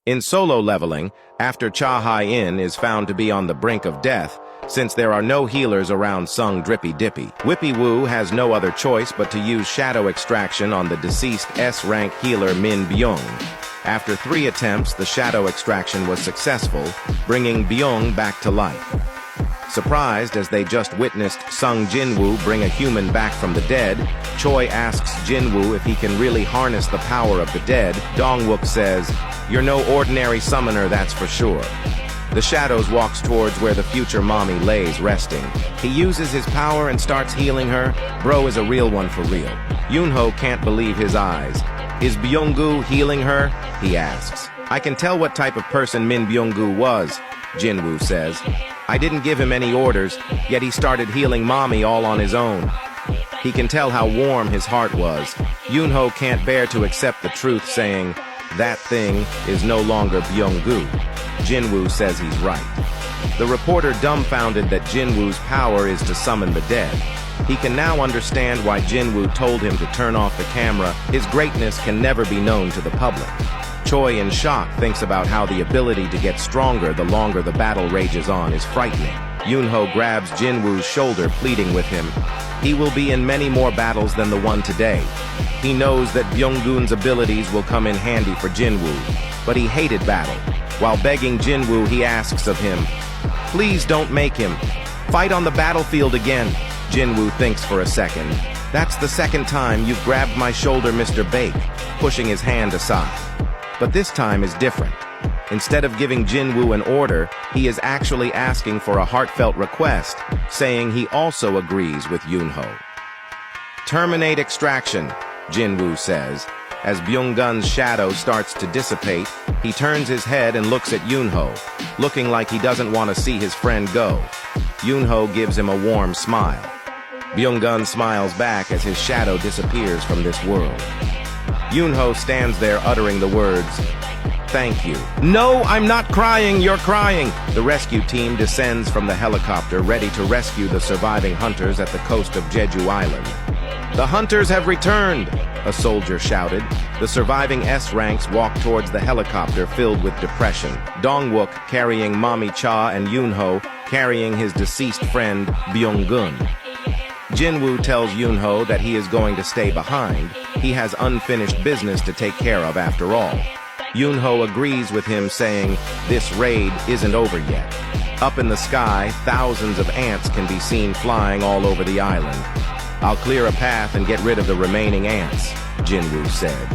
In solo leveling, after Cha Hai-in is found to be on the brink of death, since there are no healers around Sung Drippy Dippy, Whippy Woo has no other choice but to use shadow extraction on the deceased S-rank healer Min Byung. After 3 attempts, the shadow extraction was successful, bringing Byung back to life. Surprised as they just witnessed Sung JinWoo bring a human back from the dead, Choi asks JinWoo if he can really harness the power of the dead. Dongwook says, "You're no ordinary summoner, that's for sure." The shadows walks towards where the future mommy lays resting. He uses his power and starts healing her. Bro is a real one for real. Yoonho can't believe his eyes. "Is Byung-gu healing her?" he asks. "I can tell what type of person Min Byung-gu was," JinWoo says. "I didn't give him any orders, yet he started healing mommy all on his own." He can tell how warm his heart was. Yoonho can't bear to accept the truth, saying, "That thing is no longer Byung-gu." JinWoo says he's right. The reporter dumbfounded that JinWoo's power is to summon the dead. He can now understand why JinWoo told him to turn off the camera. His greatness can never be known to the public. Choi, in shock, thinks about how the ability to get stronger the longer the battle rages on is frightening. Yoonho grabs JinWoo's shoulder, pleading with him. He will be in many more battles than the one today. He knows that Byung-gun's abilities will come in handy for JinWoo, but he hated battle. While begging JinWoo, he asks of him, "Please don't make him fight on the battlefield again." JinWoo thinks for a second. "That's the second time you've grabbed my shoulder, Mr. Bake," pushing his hand aside. But this time is different. Instead of giving JinWoo an order, he is actually asking for a heartfelt request, saying he also agrees with Yoonho. "Terminate extraction," JinWoo says. As Byung-gun's shadow starts to dissipate, he turns his head and looks at Yoonho, looking like he doesn't want to see his friend go. Yoonho gives him a warm smile. Byung-gun smiles back as his shadow disappears from this world. Yoonho stands there uttering the words, "Thank you." "No, I'm not crying, you're crying!" The rescue team descends from the helicopter, ready to rescue the surviving hunters at the coast of Jeju Island. "The hunters have returned!" a soldier shouted. The surviving S-ranks walk towards the helicopter filled with depression. Dongwook carrying Mommy Cha and Yoonho carrying his deceased friend, Byung-gun. JinWoo tells Yoonho that he is going to stay behind. He has unfinished business to take care of after all. Yoonho agrees with him, saying, "This raid isn't over yet." Up in the sky, thousands of ants can be seen flying all over the island. "I'll clear a path and get rid of the remaining ants," JinWoo said.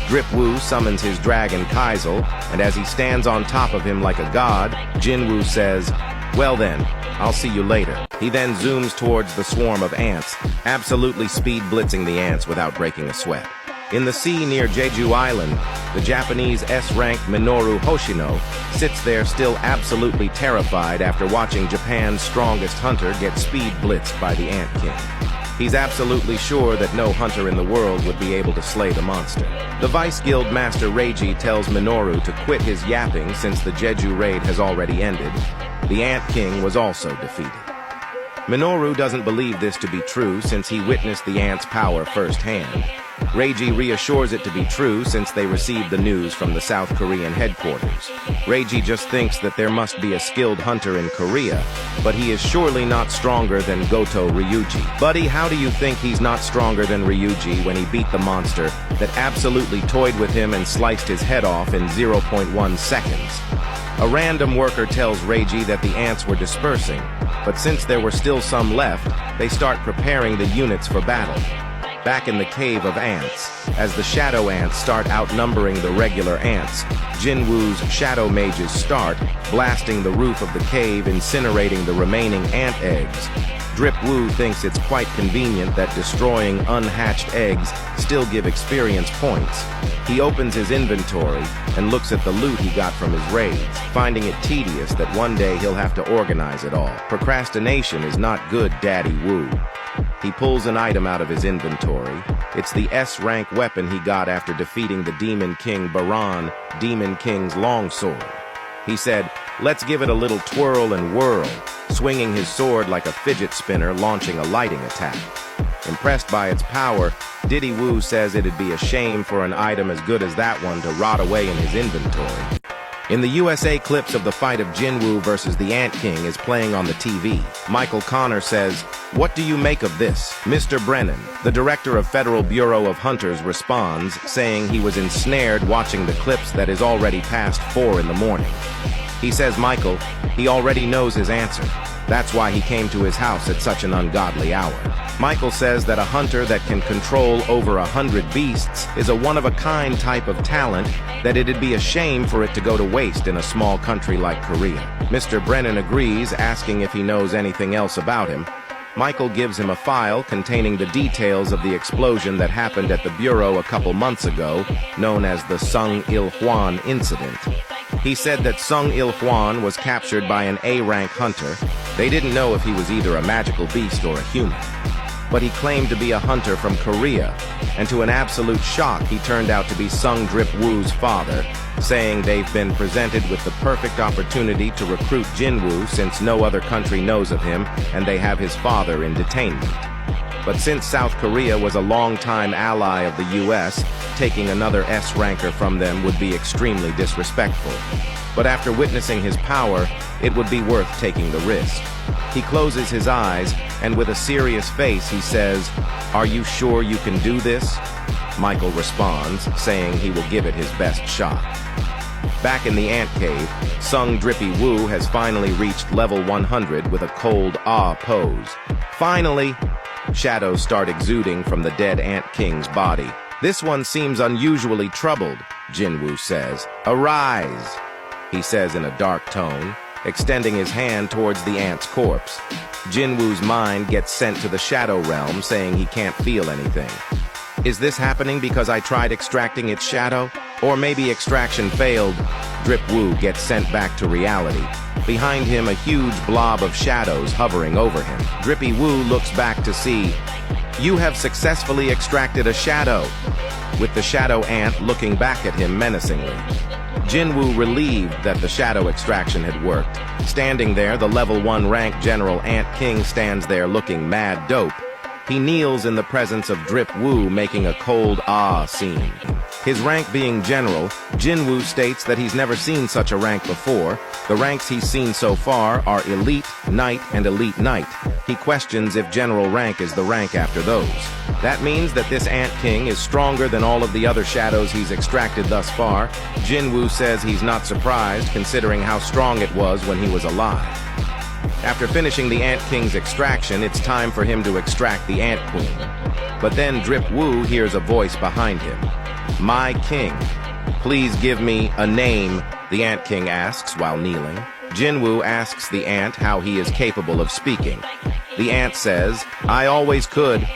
Dripwoo summons his dragon Kaisel, and as he stands on top of him like a god, JinWoo says, "Well then, I'll see you later." He then zooms towards the swarm of ants, absolutely speed blitzing the ants without breaking a sweat. In the sea near Jeju Island, the Japanese S-rank Minoru Hoshino sits there still absolutely terrified after watching Japan's strongest hunter get speed blitzed by the Ant King. He's absolutely sure that no hunter in the world would be able to slay the monster. The Vice Guild Master Reiji tells Minoru to quit his yapping since the Jeju raid has already ended. The Ant King was also defeated. Minoru doesn't believe this to be true since he witnessed the ants' power firsthand. Reiji reassures it to be true since they received the news from the South Korean headquarters. Reiji just thinks that there must be a skilled hunter in Korea, but he is surely not stronger than Goto Ryuji. "Buddy, how do you think he's not stronger than Ryuji when he beat the monster that absolutely toyed with him and sliced his head off in 0.1 seconds? A random worker tells Reiji that the ants were dispersing, but since there were still some left, they start preparing the units for battle. Back in the cave of ants, as the shadow ants start outnumbering the regular ants, JinWoo's shadow mages start blasting the roof of the cave, incinerating the remaining ant eggs. Dripwoo thinks it's quite convenient that destroying unhatched eggs still give experience points. He opens his inventory and looks at the loot he got from his raids, finding it tedious that one day he'll have to organize it all. Procrastination is not good, Daddy Woo. He pulls an item out of his inventory. It's the S-rank weapon he got after defeating the Demon King Baran, Demon King's longsword. He said, "Let's give it a little twirl and whirl," swinging his sword like a fidget spinner, launching a lighting attack. Impressed by its power, Diddy Woo says it'd be a shame for an item as good as that one to rot away in his inventory. In the USA, clips of the fight of JinWoo versus the Ant King is playing on the TV. Michael Connor says, "What do you make of this?" Mr. Brennan, the director of Federal Bureau of Hunters, responds, saying he was ensnared watching the clips that is already past 4 in the morning. He says Michael, he already knows his answer. That's why he came to his house at such an ungodly hour. Michael says that a hunter that can control over 100 beasts is a one-of-a-kind type of talent, that it'd be a shame for it to go to waste in a small country like Korea. Mr. Brennan agrees, asking if he knows anything else about him. Michael gives him a file containing the details of the explosion that happened at the Bureau a couple months ago, known as the Sung Il-hwan incident. He said that Sung Il-hwan was captured by an A-rank hunter. They didn't know if he was either a magical beast or a human. But he claimed to be a hunter from Korea, and to an absolute shock, he turned out to be Sung Drip-woo's father, saying they've been presented with the perfect opportunity to recruit JinWoo since no other country knows of him, and they have his father in detainment. But since South Korea was a long-time ally of the US, taking another S-ranker from them would be extremely disrespectful. But after witnessing his power, it would be worth taking the risk. He closes his eyes, and with a serious face he says, "Are you sure you can do this?" Michael responds, saying he will give it his best shot. Back in the ant cave, Sung Drippy-woo has finally reached level 100 with a cold ah pose. Finally, shadows start exuding from the dead Ant King's body. "This one seems unusually troubled," JinWoo says. "Arise," he says in a dark tone, extending his hand towards the ant's corpse. JinWoo's mind gets sent to the shadow realm, saying he can't feel anything. Is this happening because I tried extracting its shadow? Or maybe extraction failed? Drip-woo gets sent back to reality. Behind him, a huge blob of shadows hovering over him. Drippy-woo looks back to see, "You have successfully extracted a shadow," with the shadow ant looking back at him menacingly. JinWoo relieved that the shadow extraction had worked. Standing there, the level 1 rank General Ant King stands there looking mad dope. He kneels in the presence of Drip-woo, making a cold ah scene. His rank being general, JinWoo states that he's never seen such a rank before. The ranks he's seen so far are Elite, Knight, and Elite Knight. He questions if general rank is the rank after those. That means that this Ant King is stronger than all of the other shadows he's extracted thus far. JinWoo says he's not surprised, considering how strong it was when he was alive. After finishing the Ant King's extraction, it's time for him to extract the Ant Queen. But then Drip-woo hears a voice behind him. "My king, please give me a name," the Ant King asks while kneeling. JinWoo asks the ant how he is capable of speaking. The ant says, "I always could."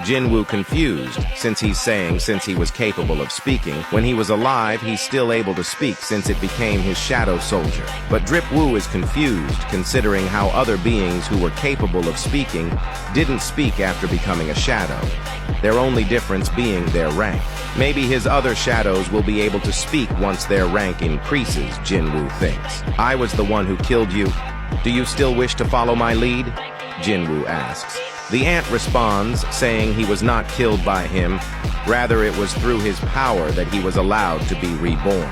JinWoo confused, since he's saying since he was capable of speaking. When he was alive, he's still able to speak since it became his shadow soldier. But Drip-woo is confused, considering how other beings who were capable of speaking didn't speak after becoming a shadow. Their only difference being their rank. Maybe his other shadows will be able to speak once their rank increases, JinWoo thinks. "I was the one who killed you. Do you still wish to follow my lead?" JinWoo asks. The ant responds, saying he was not killed by him, rather it was through his power that he was allowed to be reborn.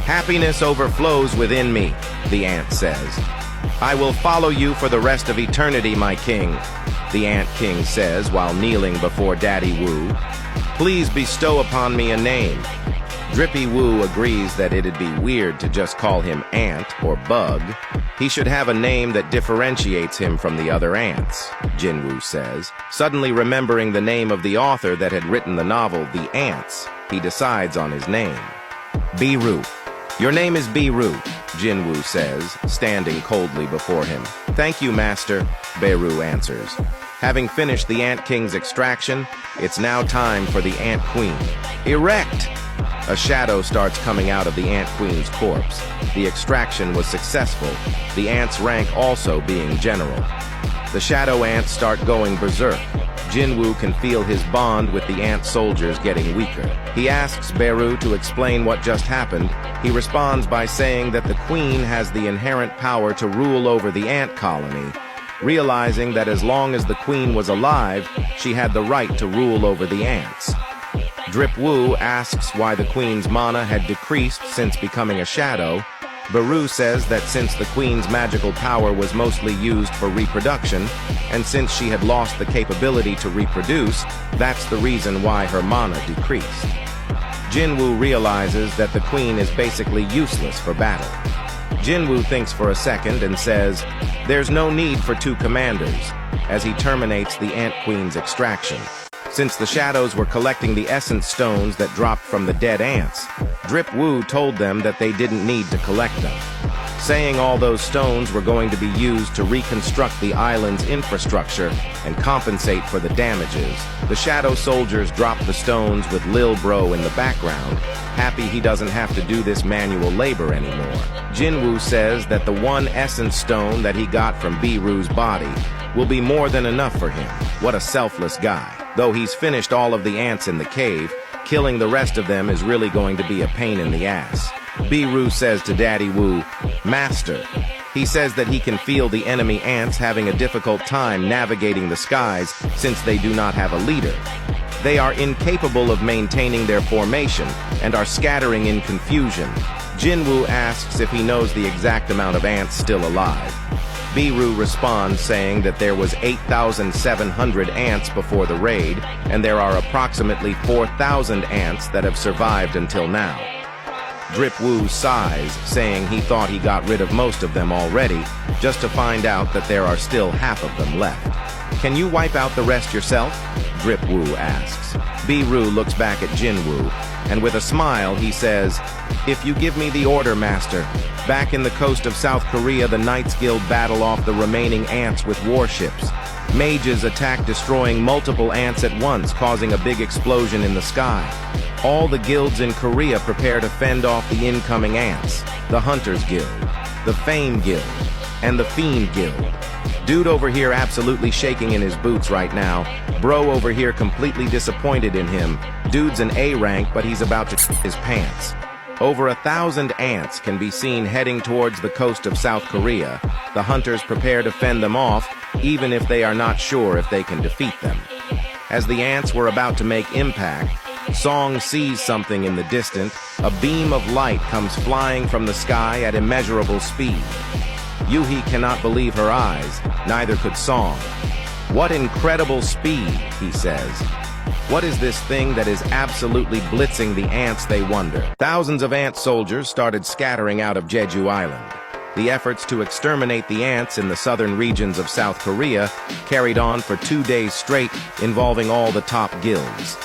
"Happiness overflows within me," the ant says. "I will follow you for the rest of eternity, my king," the Ant King says while kneeling before Daddy Woo. "Please bestow upon me a name." Drippy-woo agrees that it'd be weird to just call him Ant or Bug. He should have a name that differentiates him from the other ants, JinWoo says. Suddenly remembering the name of the author that had written the novel The Ants, he decides on his name. "Biru. Your name is Biru," JinWoo says, standing coldly before him. "Thank you, master," Beru answers. Having finished the Ant King's extraction, it's now time for the Ant Queen. "Erect!" A shadow starts coming out of the Ant Queen's corpse. The extraction was successful, the ant's rank also being general. The shadow ants start going berserk. JinWoo can feel his bond with the ant soldiers getting weaker. He asks Beru to explain what just happened. He responds by saying that the queen has the inherent power to rule over the ant colony, realizing that as long as the queen was alive, she had the right to rule over the ants. Drip-woo asks why the queen's mana had decreased since becoming a shadow. Beru says that since the queen's magical power was mostly used for reproduction, and since she had lost the capability to reproduce, that's the reason why her mana decreased. JinWoo realizes that the queen is basically useless for battle. JinWoo thinks for a second and says, "There's no need for two commanders," as he terminates the Ant Queen's extraction. Since the shadows were collecting the essence stones that dropped from the dead ants, JinWoo told them that they didn't need to collect them, saying all those stones were going to be used to reconstruct the island's infrastructure and compensate for the damages. The shadow soldiers dropped the stones with Lil Bro in the background, happy he doesn't have to do this manual labor anymore. JinWoo says that the one essence stone that he got from Beru's body will be more than enough for him. What a selfless guy. Though he's finished all of the ants in the cave, killing the rest of them is really going to be a pain in the ass. Beru says to Daddy Woo, "Master." He says that he can feel the enemy ants having a difficult time navigating the skies since they do not have a leader. They are incapable of maintaining their formation and are scattering in confusion. JinWoo asks if he knows the exact amount of ants still alive. Beru responds saying that there was 8,700 ants before the raid, and there are approximately 4,000 ants that have survived until now. JinWoo sighs, saying he thought he got rid of most of them already, just to find out that there are still half of them left. "Can you wipe out the rest yourself?" JinWoo asks. Beru looks back at JinWoo, and with a smile he says, "If you give me the order, Master." Back in the coast of South Korea, the Knights Guild battle off the remaining ants with warships. Mages attack, destroying multiple ants at once, causing a big explosion in the sky. All the guilds in Korea prepare to fend off the incoming ants. The Hunters Guild, the Fame Guild, and the Fiend Guild. Dude over here absolutely shaking in his boots right now. Bro over here completely disappointed in him. Dude's an A rank, but he's about to shit his pants. Over 1,000 ants can be seen heading towards the coast of South Korea. The hunters prepare to fend them off, even if they are not sure if they can defeat them. As the ants were about to make impact, Song sees something in the distance. A beam of light comes flying from the sky at immeasurable speed. Yuhi cannot believe her eyes, neither could Song. "What incredible speed," he says. "What is this thing that is absolutely blitzing the ants?" they wonder. Thousands of ant soldiers started scattering out of Jeju Island. The efforts to exterminate the ants in the southern regions of South Korea carried on for 2 days straight, involving all the top guilds.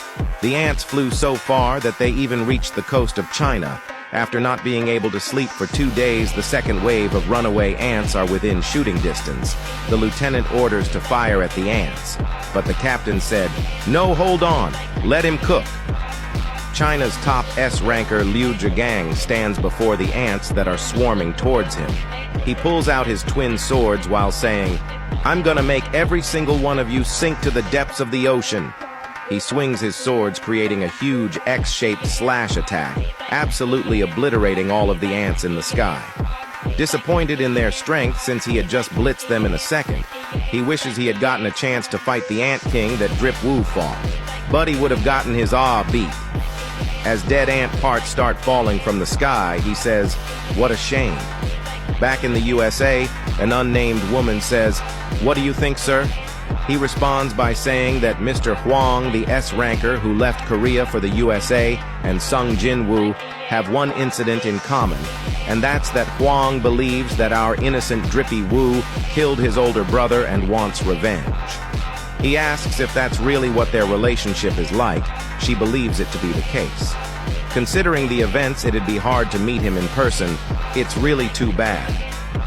The ants flew so far that they even reached the coast of China. After not being able to sleep for 2 days, the second wave of runaway ants are within shooting distance. The lieutenant orders to fire at the ants, but the captain said, "No, hold on, let him cook." China's top S-ranker Liu Zhigang stands before the ants that are swarming towards him. He pulls out his twin swords while saying, "I'm gonna make every single one of you sink to the depths of the ocean." He swings his swords, creating a huge X-shaped slash attack, absolutely obliterating all of the ants in the sky. Disappointed in their strength since he had just blitzed them in a second, he wishes he had gotten a chance to fight the Ant King that JinWoo fought, but he would have gotten his beat. As dead ant parts start falling from the sky, he says, "What a shame." Back in the USA, an unnamed woman says, "What do you think, sir?" He responds by saying that Mr. Hwang, the S-ranker who left Korea for the USA, and Sung JinWoo have one incident in common, and that's that Hwang believes that our innocent Drippy Woo killed his older brother and wants revenge. He asks if that's really what their relationship is like. She believes it to be the case. Considering the events, it'd be hard to meet him in person. It's really too bad.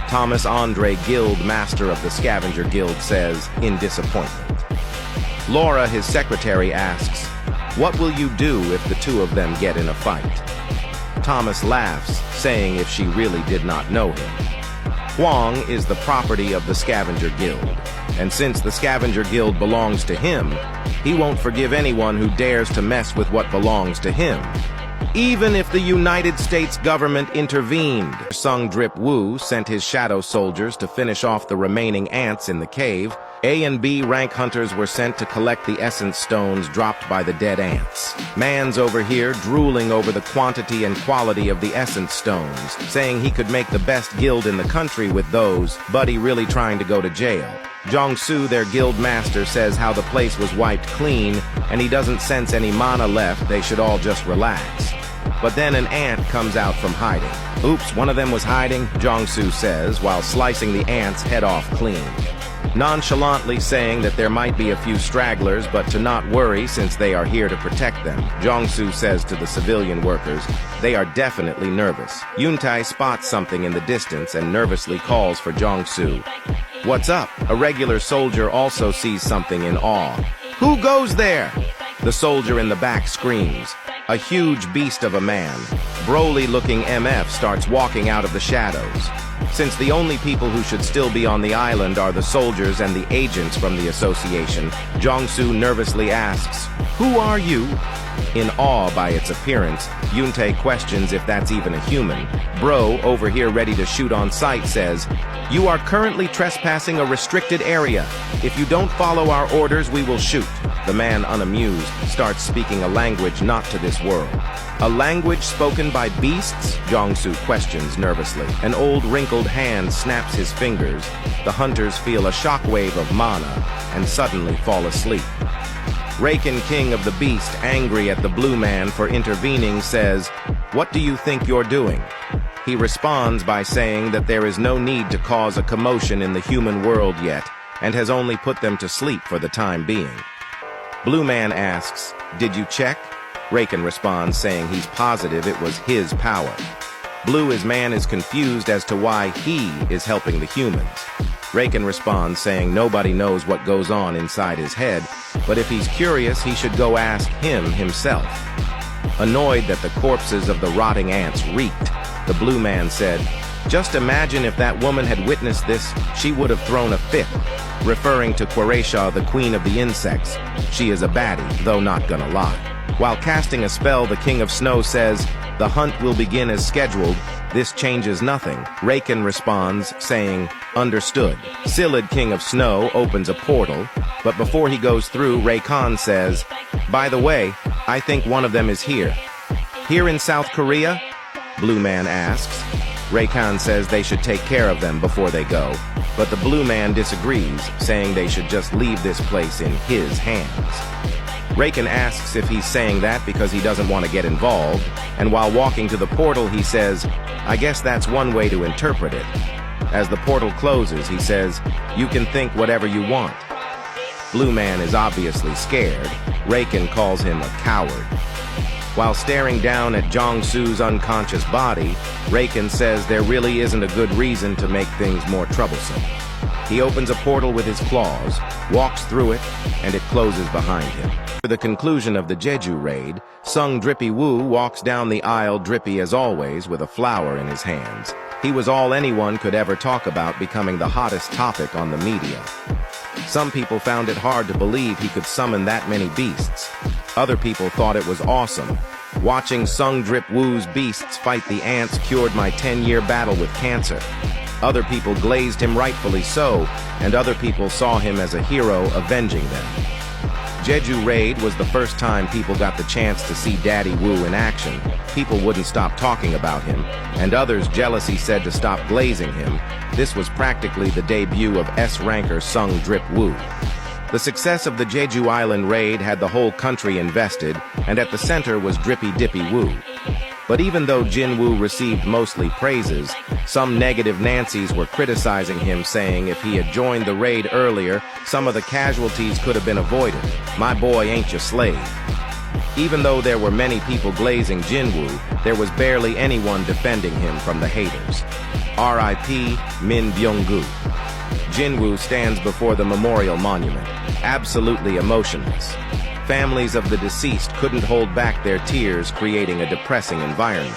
Thomas Andre Guild, master of the Scavenger Guild, says, in disappointment. Laura, his secretary, asks, "What will you do if the two of them get in a fight?" Thomas laughs, saying if she really did not know him. Hwang is the property of the Scavenger Guild, and since the Scavenger Guild belongs to him, he won't forgive anyone who dares to mess with what belongs to him, even if the United States government intervened. Sung Drip Woo sent his shadow soldiers to finish off the remaining ants in the cave. A and B rank hunters were sent to collect the essence stones dropped by the dead ants. Man's over here drooling over the quantity and quality of the essence stones, saying he could make the best guild in the country with those, Buddy really trying to go to jail. Jong-soo, their guild master, says how the place was wiped clean and he doesn't sense any mana left, they should all just relax. But then an ant comes out from hiding. Oops, one of them was hiding, Jong-soo says, while slicing the ant's head off clean. Nonchalantly saying that there might be a few stragglers, but to not worry since they are here to protect them. Jong-soo says to the civilian workers, they are definitely nervous. Yoon-tae spots something in the distance and nervously calls for Jong-soo. What's up? A regular soldier also sees something in awe. Who goes there? The soldier in the back screams. A huge beast of a man, Broly-looking MF, starts walking out of the shadows. Since the only people who should still be on the island are the soldiers and the agents from the association, Jong-soo nervously asks, "Who are you?" In awe by its appearance, Yoon-tae questions if that's even a human. Bro, over here ready to shoot on sight, says, "You are currently trespassing a restricted area. If you don't follow our orders, we will shoot." The man, unamused, starts speaking a language not to this world. A language spoken by beasts? Jong-soo questions nervously. An old wrinkled hand snaps his fingers. The hunters feel a shockwave of mana and suddenly fall asleep. Raken, king of the beast, angry at the blue man for intervening, says, "What do you think you're doing?" He responds by saying that there is no need to cause a commotion in the human world yet, and has only put them to sleep for the time being. Blue man asks, "Did you check?" Raken responds saying he's positive it was his power. Blue's man is confused as to why he is helping the humans. Raken responds saying nobody knows what goes on inside his head, but if he's curious, he should go ask him himself. Annoyed that the corpses of the rotting ants reeked, the blue man said, "Just imagine if that woman had witnessed this, she would have thrown a fit," referring to Quarayshaw, the queen of the insects. She is a baddie, though not gonna lie. While casting a spell, the King of Snow says, "The hunt will begin as scheduled. This changes nothing." Raken responds, saying, "Understood." Silid, King of Snow, opens a portal, but before he goes through, Rakan says, "By the way, I think one of them is here." "Here in South Korea?" Blue man asks. Rakan says they should take care of them before they go, but the blue man disagrees, saying they should just leave this place in his hands. Raken asks if he's saying that because he doesn't want to get involved, and while walking to the portal he says, "I guess that's one way to interpret it." As the portal closes, he says, "You can think whatever you want." Blue man is obviously scared. Raken calls him a coward. While staring down at Jong-soo's unconscious body, Raken says there really isn't a good reason to make things more troublesome. He opens a portal with his claws, walks through it, and it closes behind him. For the conclusion of the Jeju raid, Sung Drippy Woo walks down the aisle drippy as always with a flower in his hands. He was all anyone could ever talk about, becoming the hottest topic on the media. Some people found it hard to believe he could summon that many beasts. Other people thought it was awesome. Watching Sung Drip Woo's beasts fight the ants cured my 10-year battle with cancer. Other people glazed him, rightfully so, and other people saw him as a hero avenging them. Jeju raid was the first time people got the chance to see Daddy Woo in action. People wouldn't stop talking about him, and others jealously said to stop glazing him. This was practically the debut of S-ranker Sung Drip Woo. The success of the Jeju Island raid had the whole country invested, and at the center was Drippy Dippy Woo. But even though JinWoo received mostly praises, some negative Nancies were criticizing him, saying if he had joined the raid earlier, some of the casualties could have been avoided. My boy ain't your slave. Even though there were many people glazing JinWoo, there was barely anyone defending him from the haters. R.I.P. Min Byung-gu. JinWoo stands before the memorial monument, absolutely emotionless. Families of the deceased couldn't hold back their tears, creating a depressing environment.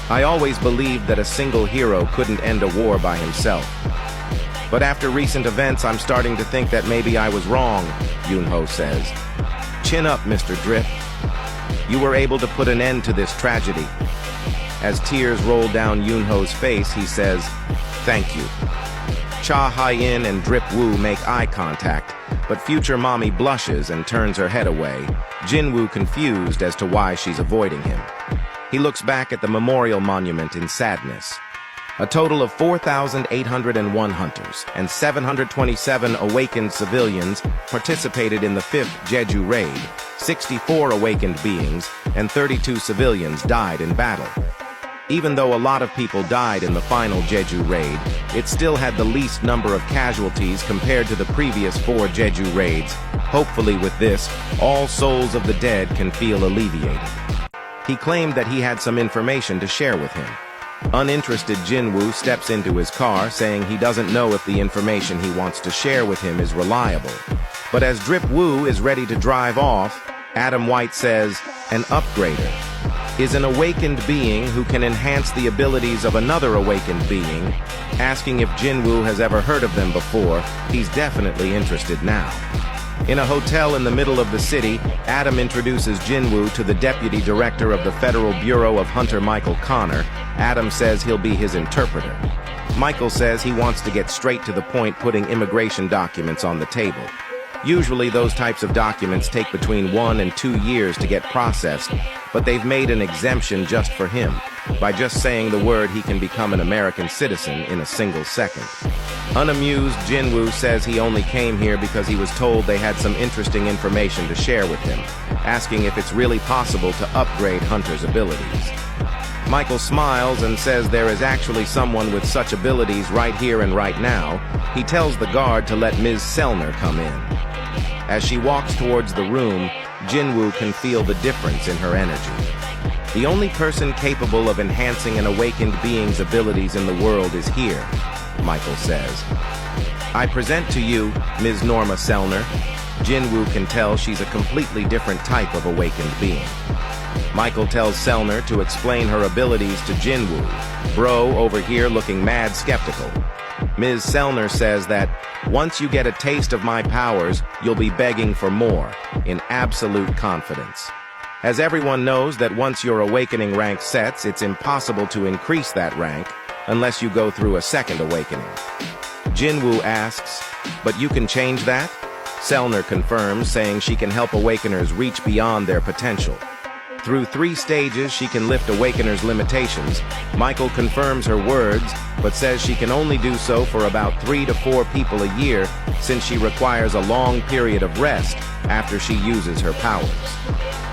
I always believed that a single hero couldn't end a war by himself. But after recent events, I'm starting to think that maybe I was wrong, Yoon-ho says. Chin up, Mr. Drip. You were able to put an end to this tragedy." As tears roll down Yoonho's face, he says, "Thank you." Cha Hye-in and JinWoo make eye contact, but future mommy blushes and turns her head away, JinWoo confused as to why she's avoiding him. He looks back at the memorial monument in sadness. A total of 4,801 hunters and 727 awakened civilians participated in the 5th Jeju raid. 64 awakened beings and 32 civilians died in battle. Even though a lot of people died in the final Jeju raid, it still had the least number of casualties compared to the previous 4 Jeju raids. Hopefully with this, all souls of the dead can feel alleviated. He claimed that he had some information to share with him. Uninterested JinWoo steps into his car, saying he doesn't know if the information he wants to share with him is reliable. But as JinWoo is ready to drive off, Adam White says, "An upgrader is an awakened being who can enhance the abilities of another awakened being." Asking if JinWoo has ever heard of them before, he's definitely interested now. In a hotel in the middle of the city, Adam introduces JinWoo to the Deputy Director of the Federal Bureau of Hunter, Michael Connor. Adam says he'll be his interpreter. Michael says he wants to get straight to the point, putting immigration documents on the table. Usually those types of documents take between 1 and 2 years to get processed, but they've made an exemption just for him. By just saying the word, he can become an American citizen in a single second. Unamused, JinWoo says he only came here because he was told they had some interesting information to share with him, asking if it's really possible to upgrade Hunter's abilities. Michael smiles and says there is actually someone with such abilities right here and right now. He tells the guard to let Ms. Sellner come in. As she walks towards the room, JinWoo can feel the difference in her energy. The only person capable of enhancing an awakened being's abilities in the world is here, Michael says. "I present to you, Ms. Norma Sellner." JinWoo can tell she's a completely different type of awakened being. Michael tells Sellner to explain her abilities to JinWoo, bro over here looking mad skeptical. Ms. Sellner says that, "Once you get a taste of my powers, you'll be begging for more," in absolute confidence. As everyone knows that once your awakening rank sets, it's impossible to increase that rank unless you go through a second awakening. JinWoo asks, "But you can change that?" Sellner confirms, saying she can help awakeners reach beyond their potential. Through 3 stages, she can lift awakeners' limitations. Michael confirms her words, but says she can only do so for about 3 to 4 people a year, since she requires a long period of rest after she uses her powers.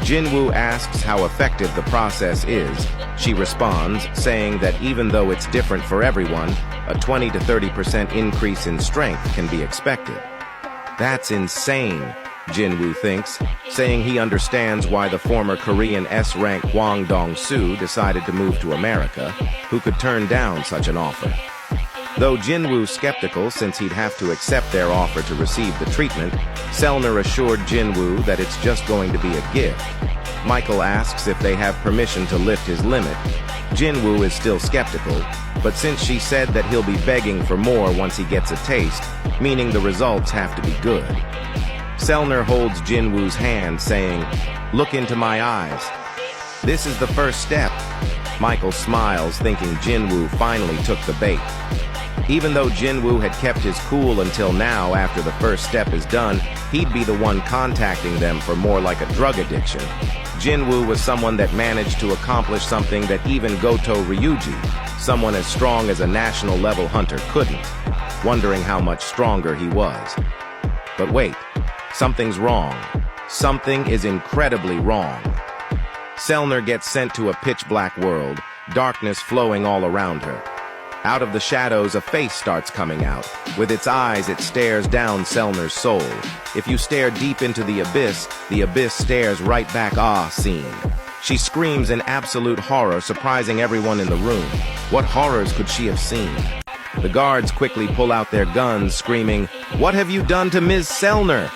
JinWoo asks how effective the process is. She responds, saying that even though it's different for everyone, a 20 to 30% increase in strength can be expected. That's insane, JinWoo thinks, saying he understands why the former Korean S-rank Hwang Dong-soo decided to move to America, who could turn down such an offer. Though JinWoo's skeptical since he'd have to accept their offer to receive the treatment, Sellner assured JinWoo that it's just going to be a gift. Michael asks if they have permission to lift his limit. JinWoo is still skeptical, but since she said that he'll be begging for more once he gets a taste, meaning the results have to be good. Sellner holds JinWoo's hand, saying, "Look into my eyes. This is the first step." Michael smiles, thinking JinWoo finally took the bait. Even though JinWoo had kept his cool until now, after the first step is done, he'd be the one contacting them for more like a drug addiction. JinWoo was someone that managed to accomplish something that even Goto Ryuji, someone as strong as a national-level hunter, couldn't, wondering how much stronger he was. But wait, something's wrong. Something is incredibly wrong. Sellner gets sent to a pitch-black world, darkness flowing all around her. Out of the shadows, a face starts coming out. With its eyes, it stares down Sellner's soul. If you stare deep into the abyss stares right back. Ah, scene. She screams in absolute horror, surprising everyone in the room. What horrors could she have seen? The guards quickly pull out their guns, screaming, "What have you done to Ms. Sellner?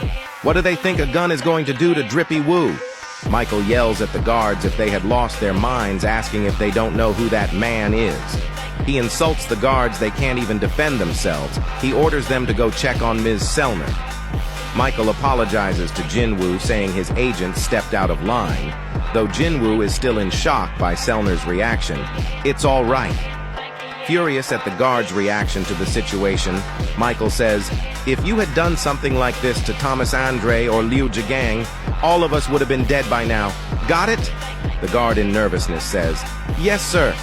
What do they think a gun is going to do to JinWoo?" Michael yells at the guards if they had lost their minds, asking if they don't know who that man is. He insults the guards, they can't even defend themselves. He orders them to go check on Ms. Sellner. Michael apologizes to JinWoo, saying his agent stepped out of line. though JinWoo is still in shock by Selner's reaction. It's all right. Furious at the guard's reaction to the situation, Michael says, "If you had done something like this to Thomas Andre or Liu Jigang, all of us would have been dead by now. Got it?" The guard in nervousness says, "Yes, sir."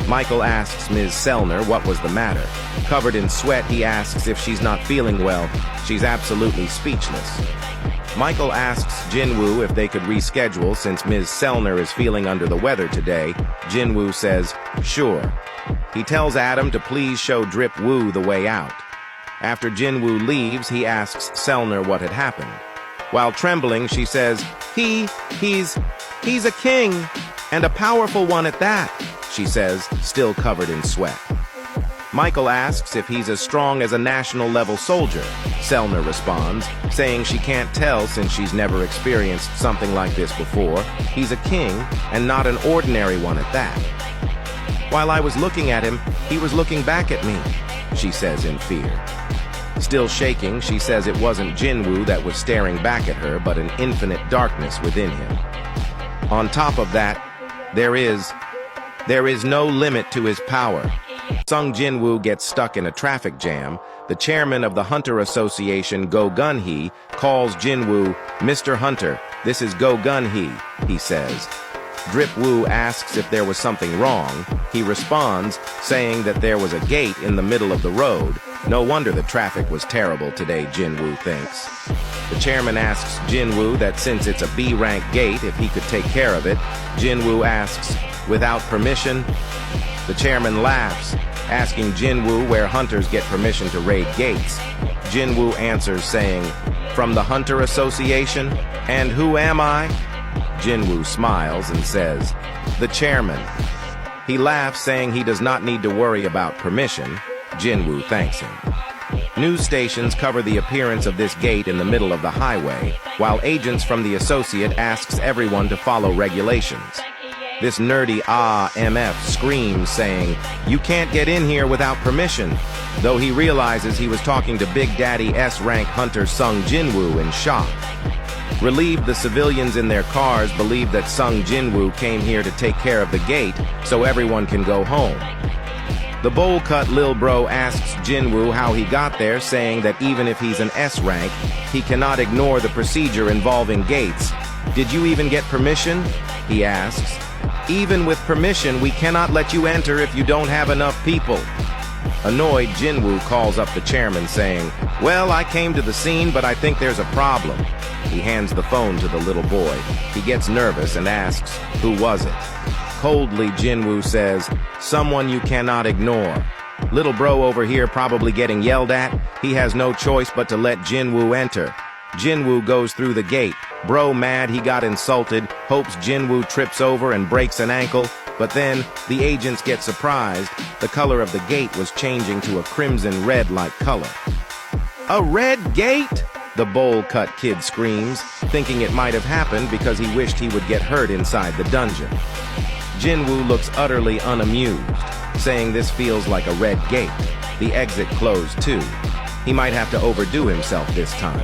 Michael asks Ms. Selner what was the matter. Covered in sweat, he asks if she's not feeling well. She's absolutely speechless. Michael asks JinWoo if they could reschedule since Ms. Selner is feeling under the weather today. JinWoo says, "Sure." He tells Adam to please show Drip Woo the way out. After JinWoo leaves, he asks Selner what had happened. While trembling, she says, He's a king, and a powerful one at that," she says, still covered in sweat. Michael asks if he's as strong as a national-level soldier. Selner responds, saying she can't tell since she's never experienced something like this before. He's a king, and not an ordinary one at that. "While I was looking at him, he was looking back at me," she says in fear. Still shaking, she says it wasn't JinWoo that was staring back at her, but an infinite darkness within him. On top of that, there is no limit to his power. Sung JinWoo gets stuck in a traffic jam. The chairman of the Hunter Association, Go Gun-hee, calls JinWoo, "Mr. Hunter, this is Go Gun-hee," he says. Drip Woo asks if there was something wrong. He responds, saying that there was a gate in the middle of the road. No wonder the traffic was terrible today, JinWoo thinks. The chairman asks JinWoo that since it's a B-rank gate, if he could take care of it. JinWoo asks, "Without permission?" The chairman laughs, asking JinWoo where hunters get permission to raid gates. JinWoo answers saying, "From the Hunter Association? And who am I?" JinWoo smiles and says, "The chairman." He laughs, saying he does not need to worry about permission. JinWoo thanks him. News stations cover the appearance of this gate in the middle of the highway, while agents from the associate asks everyone to follow regulations. This nerdy MF screams, saying, "You can't get in here without permission," though he realizes he was talking to Big Daddy S-rank hunter Sung JinWoo in shock. Relieved, the civilians in their cars believe that Sung JinWoo came here to take care of the gate so everyone can go home. The bowl-cut Lil Bro asks JinWoo how he got there, saying that even if he's an S-rank, he cannot ignore the procedure involving gates. "Did you even get permission?" he asks. "Even with permission, we cannot let you enter if you don't have enough people." Annoyed, JinWoo calls up the chairman, saying, "Well, I came to the scene, but I think there's a problem." He hands the phone to the little boy. He gets nervous and asks, "Who was it?" Coldly, JinWoo says, "Someone you cannot ignore." Little bro over here probably getting yelled at. He has no choice but to let JinWoo enter. JinWoo goes through the gate. Bro mad he got insulted, hopes JinWoo trips over and breaks an ankle, but then the agents get surprised. The color of the gate was changing to a crimson red-like color. "A red gate?" the bowl-cut kid screams, thinking it might have happened because he wished he would get hurt inside the dungeon. JinWoo looks utterly unamused, saying this feels like a red gate. The exit closed too. He might have to overdo himself this time.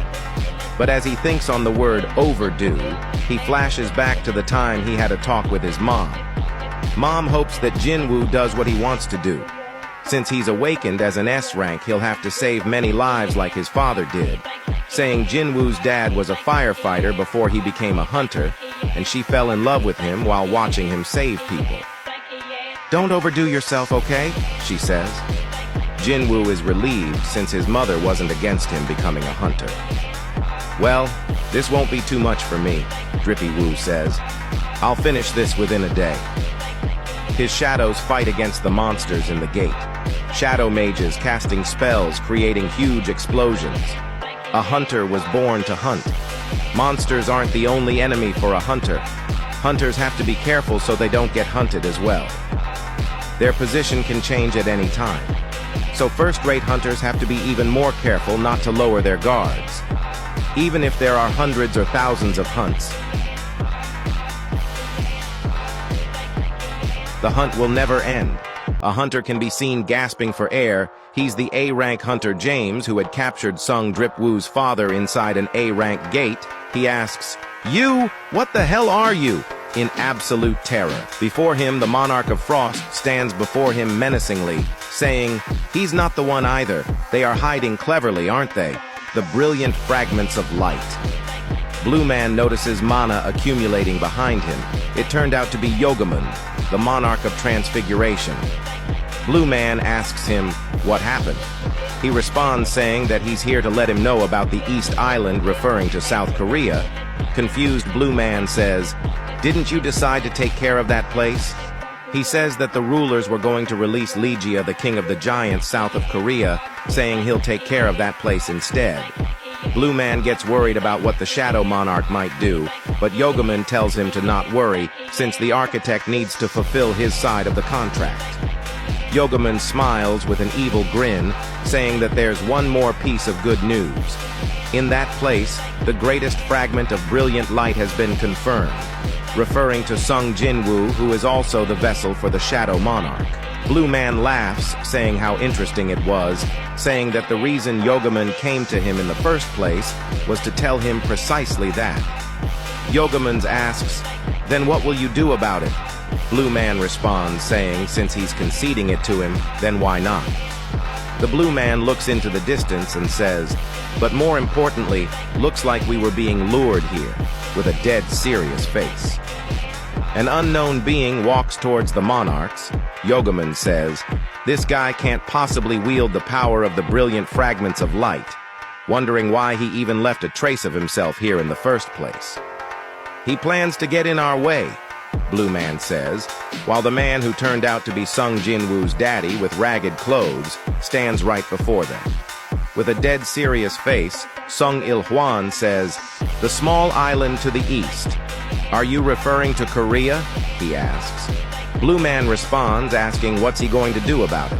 But as he thinks on the word overdue, he flashes back to the time he had a talk with his mom. Mom hopes that JinWoo does what he wants to do. Since he's awakened as an S-rank, he'll have to save many lives like his father did, saying JinWoo's dad was a firefighter before he became a hunter, and she fell in love with him while watching him save people. "Don't overdo yourself, okay?" she says. JinWoo is relieved since his mother wasn't against him becoming a hunter. "Well, this won't be too much for me," Drippy Woo says. "I'll finish this within a day." His shadows fight against the monsters in the gate. Shadow mages casting spells, creating huge explosions. A hunter was born to hunt. Monsters aren't the only enemy for a hunter. Hunters have to be careful so they don't get hunted as well. Their position can change at any time. So first-rate hunters have to be even more careful not to lower their guards. Even if there are hundreds or thousands of hunts, the hunt will never end. A hunter can be seen gasping for air. He's the A-rank hunter James, who had captured Sung Drip Woo's father inside an A-rank gate. He asks, "You? What the hell are you?" in absolute terror. Before him, the Monarch of Frost stands before him menacingly, saying, "He's not the one either. They are hiding cleverly, aren't they? The brilliant fragments of light." Blue Man notices mana accumulating behind him. It turned out to be Yogamund, the Monarch of Transfiguration. Blue Man asks him what happened. He responds saying that he's here to let him know about the East Island, referring to South Korea. Confused Blue Man says, "Didn't you decide to take care of that place?" He says that the rulers were going to release Legia, the king of the giants south of Korea, saying he'll take care of that place instead. Blue Man gets worried about what the Shadow Monarch might do, but Yogamund tells him to not worry, since the architect needs to fulfill his side of the contract. Yogamund smiles with an evil grin, saying that there's one more piece of good news. In that place, the greatest fragment of brilliant light has been confirmed, referring to JinWoo, who is also the vessel for the Shadow Monarch. Blue Man laughs, saying how interesting it was, saying that the reason Yogamund came to him in the first place was to tell him precisely that. Yogamund asks, "Then what will you do about it?" Blue Man responds, saying since he's conceding it to him, then why not? The Blue Man looks into the distance and says, "But more importantly, looks like we were being lured here," with a dead serious face. An unknown being walks towards the monarchs. Yogamund says, "This guy can't possibly wield the power of the brilliant fragments of light," wondering why he even left a trace of himself here in the first place. "He plans to get in our way," Blue Man says, while the man who turned out to be JinWoo's daddy with ragged clothes stands right before them. With a dead serious face, Sung Il-hwan says, "The small island to the east. Are you referring to Korea?" he asks. Blue Man responds, asking what's he going to do about it.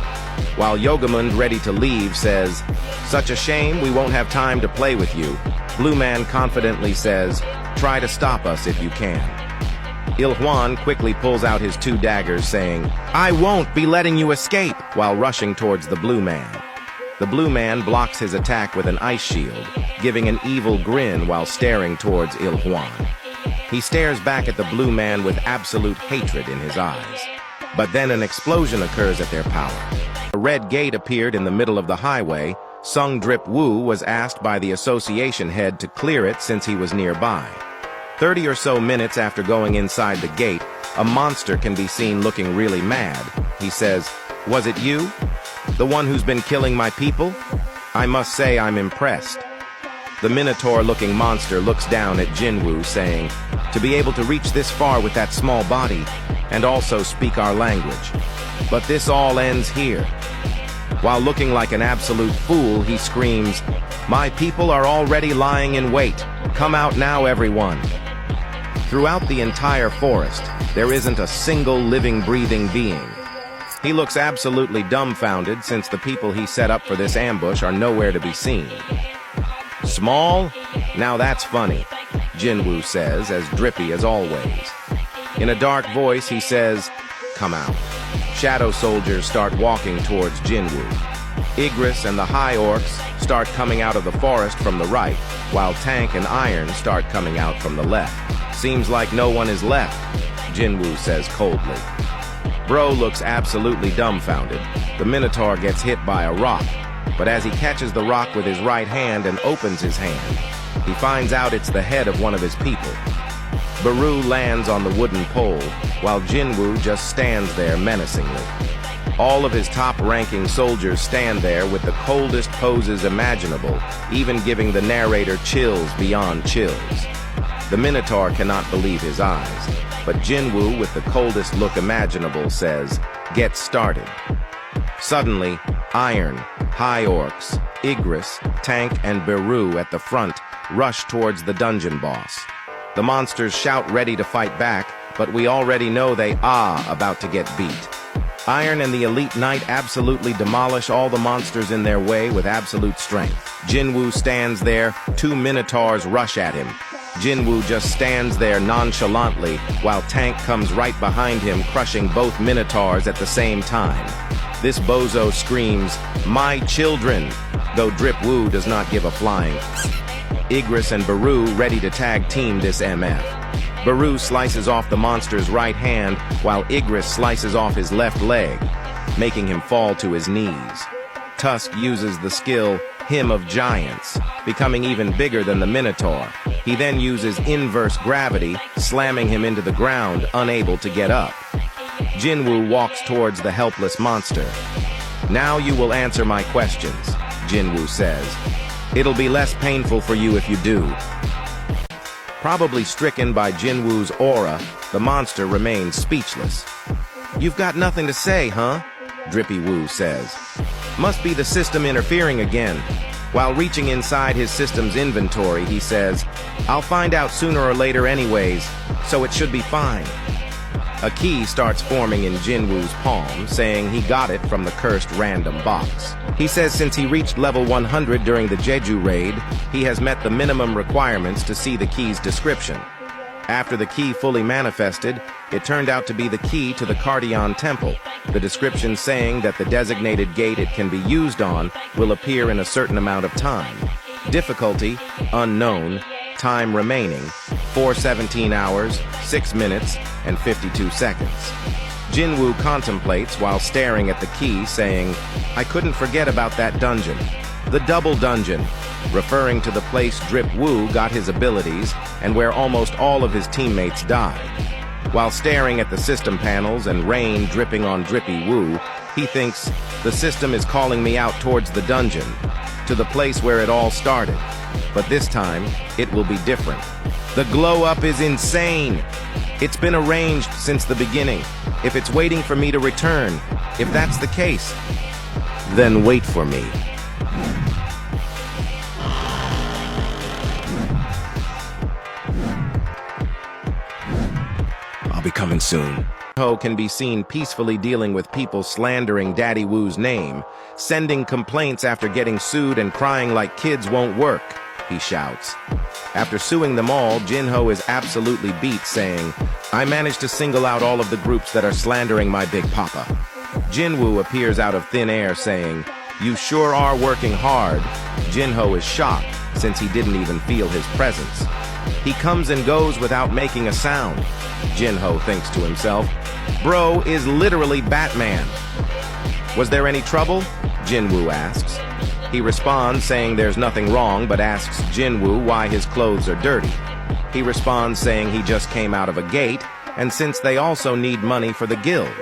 While Yogamund, ready to leave, says, "Such a shame we won't have time to play with you." Blue Man confidently says, "Try to stop us if you can." Il-hwan quickly pulls out his two daggers, saying, "I won't be letting you escape," while rushing towards the Blue Man. The Blue Man blocks his attack with an ice shield, giving an evil grin while staring towards Il-hwan. He stares back at the Blue Man with absolute hatred in his eyes. But then an explosion occurs at their power. A red gate appeared in the middle of the highway. JinWoo was asked by the association head to clear it since he was nearby. 30 or so minutes after going inside the gate, a monster can be seen looking really mad. He says, "Was it you? The one who's been killing my people? I must say I'm impressed." The Minotaur-looking monster looks down at JinWoo, saying, "To be able to reach this far with that small body, and also speak our language. But this all ends here." While looking like an absolute fool, he screams, "My people are already lying in wait. Come out now, everyone." Throughout the entire forest, there isn't a single living, breathing being. He looks absolutely dumbfounded since the people he set up for this ambush are nowhere to be seen. "Small? Now that's funny," JinWoo says, as drippy as always. In a dark voice, he says, "Come out." Shadow soldiers start walking towards JinWoo. Igris and the High Orcs start coming out of the forest from the right, while Tank and Iron start coming out from the left. "Seems like no one is left," JinWoo says coldly. Bro looks absolutely dumbfounded. The Minotaur gets hit by a rock, but as he catches the rock with his right hand and opens his hand, he finds out it's the head of one of his people. Baru lands on the wooden pole, while JinWoo just stands there menacingly. All of his top-ranking soldiers stand there with the coldest poses imaginable, even giving the narrator chills beyond chills. The Minotaur cannot believe his eyes, but JinWoo, with the coldest look imaginable, says, "Get started." Suddenly, Iron, High Orcs, Igris, Tank, and Baru at the front rush towards the dungeon boss. The monsters shout ready to fight back, but we already know they are about to get beat. Iron and the Elite Knight absolutely demolish all the monsters in their way with absolute strength. JinWoo stands there, two Minotaurs rush at him. JinWoo just stands there nonchalantly, while Tank comes right behind him, crushing both Minotaurs at the same time. This bozo screams, "My children!" though JinWoo does not give a flying. Igris and Baru ready to tag team this MF. Baru slices off the monster's right hand, while Igris slices off his left leg, making him fall to his knees. Tusk uses the skill Hymn of Giants, becoming even bigger than the Minotaur. He then uses inverse gravity, slamming him into the ground, unable to get up. JinWoo walks towards the helpless monster. "Now you will answer my questions," JinWoo says. "It'll be less painful for you if you do." Probably stricken by JinWoo's aura, the monster remains speechless. "You've got nothing to say, huh?" Drippy Woo says. "Must be the system interfering again." While reaching inside his system's inventory, he says, "I'll find out sooner or later anyways, so it should be fine." A key starts forming in JinWoo's palm, saying he got it from the cursed random box. He says since he reached level 100 during the Jeju raid, he has met the minimum requirements to see the key's description. After the key fully manifested, it turned out to be the key to the Cardion Temple, the description saying that the designated gate it can be used on will appear in a certain amount of time. Difficulty, unknown. Time remaining, 417 hours, 6 minutes, and 52 seconds. JinWoo contemplates while staring at the key, saying, "I couldn't forget about that dungeon. The double dungeon," referring to the place Drip Woo got his abilities and where almost all of his teammates died. While staring at the system panels and rain dripping on Drippy Woo, he thinks, "The system is calling me out towards the dungeon, to the place where it all started. But this time, it will be different. The glow-up is insane. It's been arranged since the beginning. If it's waiting for me to return, if that's the case, then wait for me." I'll be coming soon. Ho can be seen peacefully dealing with people slandering Daddy Woo's name, sending complaints after getting sued and crying like kids won't work, he shouts. After suing them all, Jinho is absolutely beat, saying, "I managed to single out all of the groups that are slandering my big papa." JinWoo appears out of thin air, saying, "You sure are working hard." Jinho is shocked, since he didn't even feel his presence. He comes and goes without making a sound. Jinho thinks to himself, "Bro is literally Batman." "Was there any trouble?" JinWoo asks. He responds saying there's nothing wrong, but asks JinWoo why his clothes are dirty. He responds saying he just came out of a gate, and since they also need money for the guild.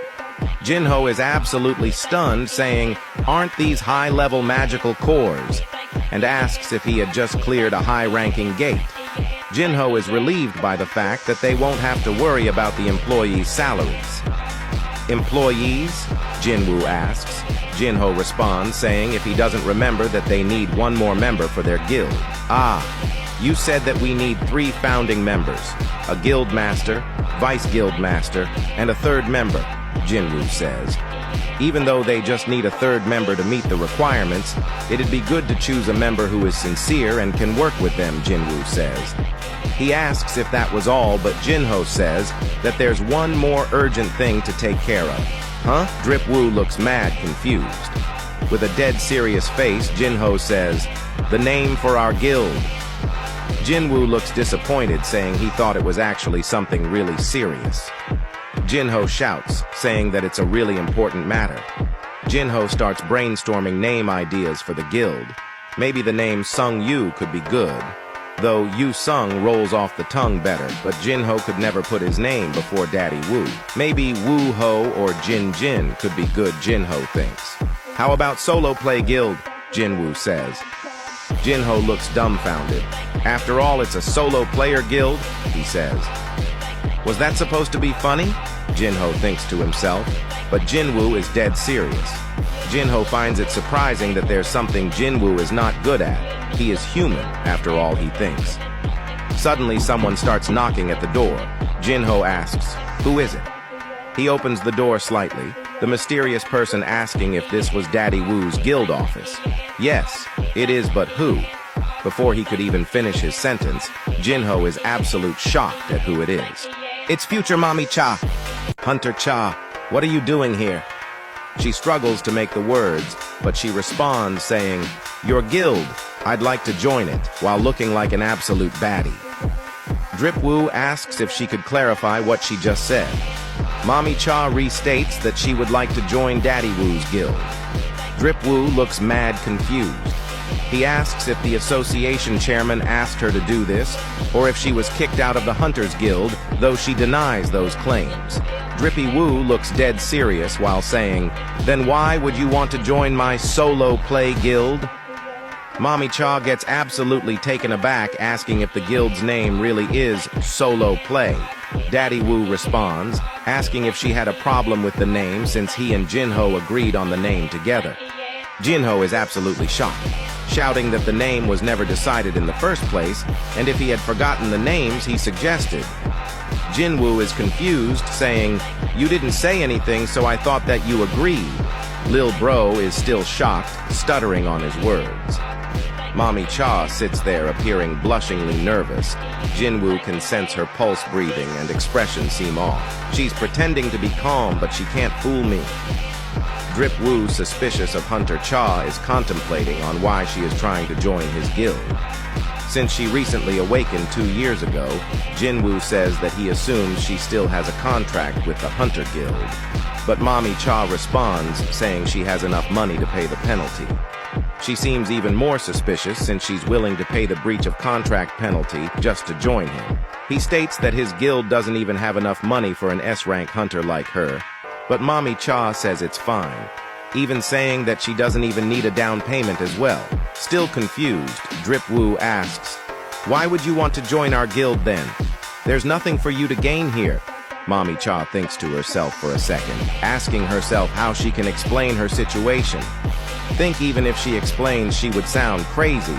Jinho is absolutely stunned, saying, "Aren't these high-level magical cores?" and asks if he had just cleared a high-ranking gate. Jinho is relieved by the fact that they won't have to worry about the employees' salaries. "Employees?" JinWoo asks. Jinho responds, saying if he doesn't remember that they need one more member for their guild. "Ah, you said that we need 3 founding members, a guild master, vice guild master, and a third member," JinWoo says. Even though they just need a third member to meet the requirements, it'd be good to choose a member who is sincere and can work with them, JinWoo says. He asks if that was all, but Jinho says that there's one more urgent thing to take care of. "Huh?" Drip Woo looks mad confused. With a dead serious face, Jinho says, "The name for our guild." JinWoo looks disappointed, saying he thought it was actually something really serious. Jinho shouts, saying that it's a really important matter. Jinho starts brainstorming name ideas for the guild. Maybe the name Sung Yu could be good, though Yu Sung rolls off the tongue better, but Jinho could never put his name before Daddy Woo. Maybe Woo Ho or Jin Jin could be good, Jinho thinks. "How about solo play guild?" JinWoo says. Jinho looks dumbfounded. "After all, it's a solo player guild," he says. "Was that supposed to be funny?" Jinho thinks to himself, but JinWoo is dead serious. Jinho finds it surprising that there's something JinWoo is not good at. He is human, after all, he thinks. Suddenly, someone starts knocking at the door. Jinho asks, "Who is it?" He opens the door slightly, the mysterious person asking if this was Daddy Woo's guild office. "Yes, it is, but who?" Before he could even finish his sentence, Jinho is absolute shocked at who it is. "It's future Mommy Cha." "Hunter Cha, what are you doing here?" She struggles to make the words, but she responds saying, "Your guild, I'd like to join it," while looking like an absolute baddie. JinWoo asks if she could clarify what she just said. Mommy Cha restates that she would like to join Daddy Woo's guild. JinWoo looks mad confused. He asks if the association chairman asked her to do this, or if she was kicked out of the Hunters Guild, though she denies those claims. JinWoo looks dead serious while saying, "Then why would you want to join my solo play guild?" Mommy Cha gets absolutely taken aback, asking if the guild's name really is Solo Play. Daddy Woo responds, asking if she had a problem with the name since he and Jinho agreed on the name together. Jinho is absolutely shocked, shouting that the name was never decided in the first place, and if he had forgotten the names he suggested. JinWoo is confused, saying, "You didn't say anything, so I thought that you agreed." Lil Bro is still shocked, stuttering on his words. Mommy Cha sits there appearing blushingly nervous. JinWoo can sense her pulse breathing and expression seem off. She's pretending to be calm, but she can't fool me. JinWoo, suspicious of Hunter Cha, is contemplating on why she is trying to join his guild. Since she recently awakened 2 years ago, JinWoo says that he assumes she still has a contract with the Hunter Guild. But Mommy Cha responds, saying she has enough money to pay the penalty. She seems even more suspicious since she's willing to pay the breach of contract penalty just to join him. He states that his guild doesn't even have enough money for an S-rank hunter like her, but Mommy Cha says it's fine, even saying that she doesn't even need a down payment as well. Still confused, JinWoo asks, "Why would you want to join our guild then? There's nothing for you to gain here." Mommy Cha thinks to herself for a second, asking herself how she can explain her situation. Think even if she explains, she would sound crazy.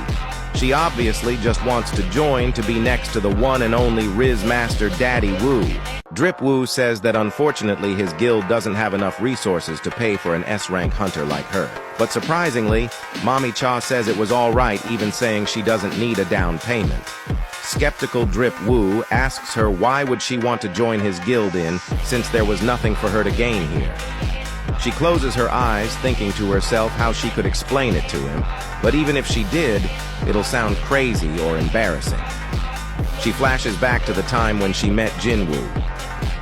She obviously just wants to join to be next to the one and only Riz Master Daddy Woo. JinWoo says that unfortunately his guild doesn't have enough resources to pay for an S-rank hunter like her. But surprisingly, Mommy Cha says it was all right, even saying she doesn't need a down payment. Skeptical JinWoo asks her why would she want to join his guild since there was nothing for her to gain here. She closes her eyes, thinking to herself how she could explain it to him, but even if she did, it'll sound crazy or embarrassing. She flashes back to the time when she met JinWoo.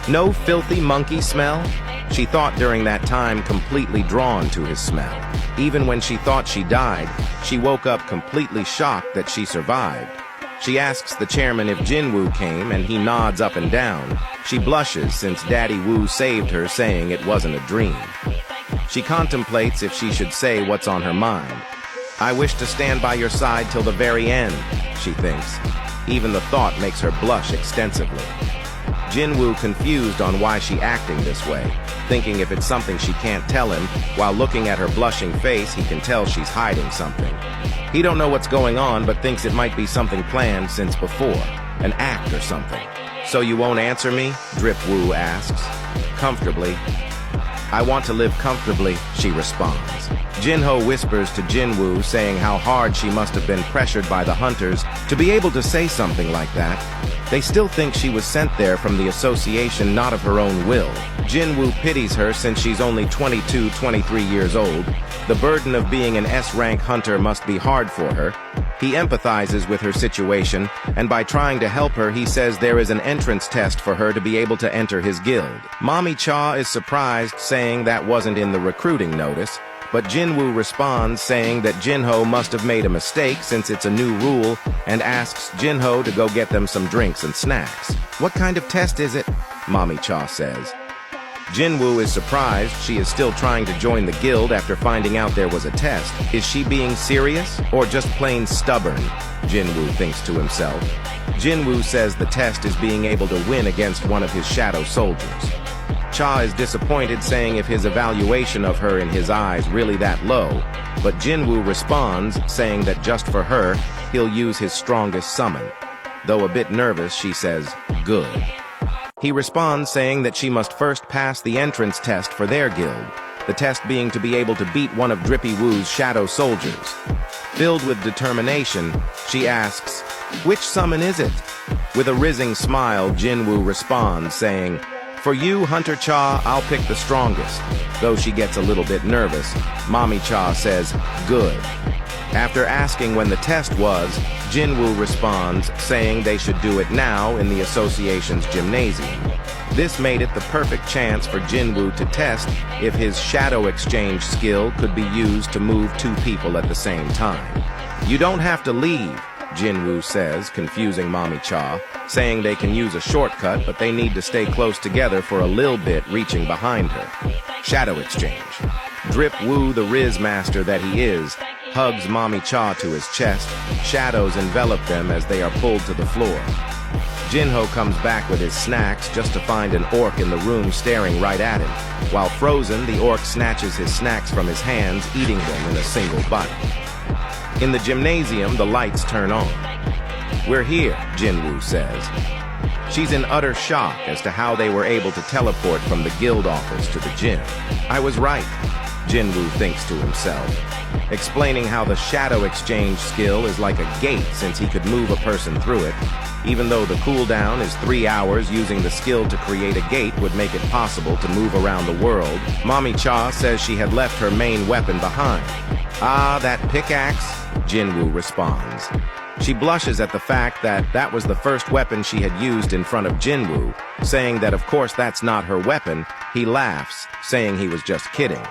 No filthy monkey smell? She thought during that time, completely drawn to his smell. Even when she thought she died, she woke up completely shocked that she survived. She asks the chairman if JinWoo came, and he nods up and down. She blushes since Daddy Woo saved her, saying it wasn't a dream. She contemplates if she should say what's on her mind. "I wish to stand by your side till the very end," she thinks. Even the thought makes her blush extensively. JinWoo confused on why she acting this way, thinking if it's something she can't tell him. While looking at her blushing face, he can tell she's hiding something. He don't know what's going on, but thinks it might be something planned since before, an act or something. "So you won't answer me?" JinWoo asks. "Comfortably." "I want to live comfortably," she responds. Jinho whispers to JinWoo, saying how hard she must have been pressured by the hunters to be able to say something like that. They still think she was sent there from the association, not of her own will. JinWoo pities her since she's only 22, 23 years old. The burden of being an S-rank hunter must be hard for her. He empathizes with her situation, and by trying to help her, he says there is an entrance test for her to be able to enter his guild. Mommy Cha is surprised, saying that wasn't in the recruiting notice, but JinWoo responds, saying that Jinho must have made a mistake since it's a new rule, and asks Jinho to go get them some drinks and snacks. "What kind of test is it?" Mommy Cha says. JinWoo is surprised she is still trying to join the guild after finding out there was a test. Is she being serious or just plain stubborn? JinWoo thinks to himself. JinWoo says the test is being able to win against one of his shadow soldiers. Cha is disappointed, saying if his evaluation of her in his eyes really that low, but JinWoo responds, saying that just for her, he'll use his strongest summon. Though a bit nervous, she says, "Good." He responds, saying that she must first pass the entrance test for their guild, the test being to be able to beat one of JinWoo's shadow soldiers. Filled with determination, she asks, "Which summon is it?" With a rizzing smile, JinWoo responds, saying, "For you, Hunter Cha, I'll pick the strongest." Though she gets a little bit nervous, Mommy Cha says, "Good." After asking when the test was, JinWoo responds, saying they should do it now in the association's gymnasium. This made it the perfect chance for JinWoo to test if his shadow exchange skill could be used to move two people at the same time. "You don't have to leave," JinWoo says, confusing Mommy Cha, saying they can use a shortcut, but they need to stay close together for a little bit, reaching behind her. Shadow exchange. Drip Woo, the Riz master that he is, hugs Mommy Cha to his chest. Shadows envelop them as they are pulled to the floor. Jinho comes back with his snacks just to find an orc in the room staring right at him. While frozen, the orc snatches his snacks from his hands, eating them in a single bite. In the gymnasium, the lights turn on. "We're here," JinWoo says. She's in utter shock as to how they were able to teleport from the guild office to the gym. "I was right," JinWoo thinks to himself, explaining how the shadow exchange skill is like a gate since he could move a person through it. Even though the cooldown is 3 hours, using the skill to create a gate would make it possible to move around the world. Mommy Cha says she had left her main weapon behind. "Ah, that pickaxe?" JinWoo responds. She blushes at the fact that that was the first weapon she had used in front of JinWoo, saying that of course that's not her weapon. He laughs, saying he was just kidding.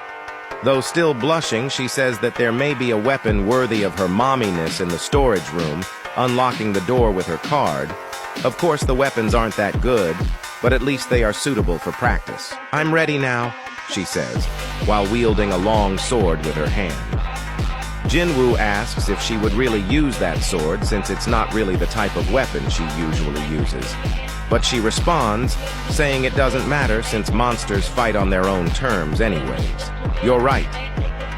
Though still blushing, she says that there may be a weapon worthy of her momminess in the storage room, unlocking the door with her card. Of course the weapons aren't that good, but at least they are suitable for practice. "I'm ready now," she says, while wielding a long sword with her hand. JinWoo asks if she would really use that sword since it's not really the type of weapon she usually uses. But she responds, saying it doesn't matter since monsters fight on their own terms anyways. "You're right.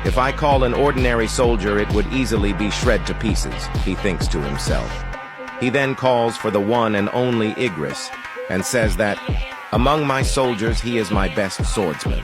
If I call an ordinary soldier, it would easily be shred to pieces," he thinks to himself. He then calls for the one and only Igris and says that, "Among my soldiers, he is my best swordsman."